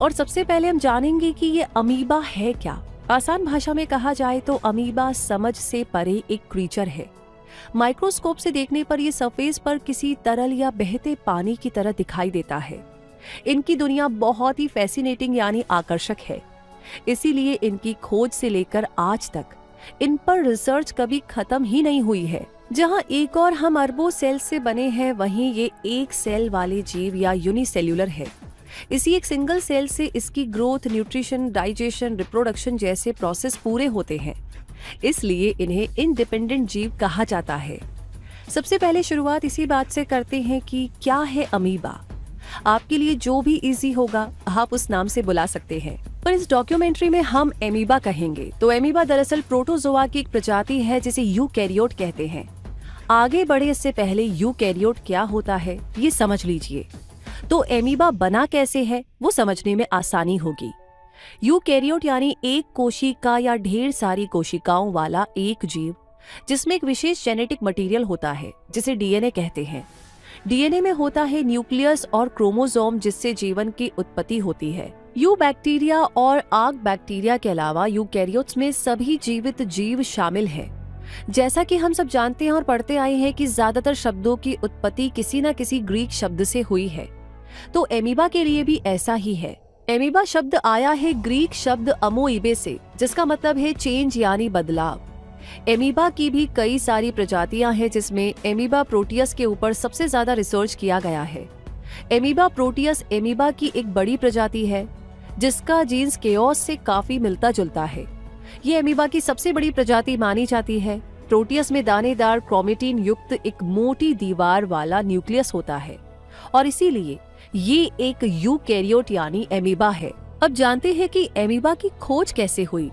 और सबसे पहले हम जानेंगे कि ये अमीबा है क्या। आसान भाषा में कहा जाए तो अमीबा समझ से परे एक क्रीचर है। माइक्रोस्कोप से देखने पर ये सरफेस पर किसी तरल या बहते पानी की तरह दिखाई देता है। इनकी दुनिया बहुत ही फैसिनेटिंग यानी आकर्षक है, इसीलिए इनकी खोज से लेकर आज तक इन पर रिसर्च कभी खत्म ही नहीं हुई है। जहां एक और हम अरबों सेल से बने हैं, वहीं ये एक सेल वाले जीव या यूनिसेल्यूलर है। इसी एक सिंगल सेल से इसकी ग्रोथ, न्यूट्रिशन, डाइजेशन, रिप्रोडक्शन जैसे प्रोसेस पूरे होते हैं, इसलिए इन्हें इंडिपेंडेंट जीव कहा जाता है। सबसे पहले शुरुआत इसी बात से करते हैं कि क्या है अमीबा। आपके लिए जो भी इजी होगा आप उस नाम से बुला सकते हैं, पर इस डॉक्यूमेंट्री में हम एमीबा कहेंगे। तो एमीबा दरअसल प्रोटोजोआ की एक प्रजाति है जिसे यूकैरियोट कहते हैं। आगे बढ़े इससे पहले यूकैरियोट क्या होता है ये समझ लीजिए। तो एमीबा बना कैसे है वो समझने में आसानी होगी। यूकैरियोट यानी एक कोशिका या ढेर सारी कोशिकाओं वाला एक जीव, जिसमें एक विशेष जेनेटिक मटेरियल होता है जिसे डीएनए कहते हैं। डीएनए में होता है न्यूक्लियस और क्रोमोसोम, जिससे जीवन की उत्पत्ति होती है। यू बैक्टीरिया और आर्क बैक्टीरिया के अलावा यूकैरियोट्स में सभी जीवित जीव शामिल हैं। जैसा कि हम सब जानते हैं और पढ़ते आए हैं कि ज्यादातर शब्दों की उत्पत्ति किसी न किसी ग्रीक शब्द से हुई है, तो एमीबा के लिए भी ऐसा ही है। एमीबा शब्द आया है ग्रीक शब्द अमोइबे से, जिसका मतलब है चेंज यानी बदलाव। एमीबा की भी कई सारी प्रजातियां हैं, जिसमें एमीबा प्रोटियस के ऊपर सबसे ज्यादा रिसर्च किया गया है। एमीबा प्रोटियस एमीबा की एक बड़ी प्रजाति है जिसका जीन्स केओस से काफी मिलता जुलता है। ये एमीबा की सबसे बड़ी प्रजाति मानी जाती है। प्रोटियस में दानेदार क्रोमेटिन युक्त एक मोटी दीवार वाला न्यूक्लियस होता है और इसीलिए ये एक यूकैरियोट यानी एमीबा है। अब जानते हैं कि एमीबा की खोज कैसे हुई।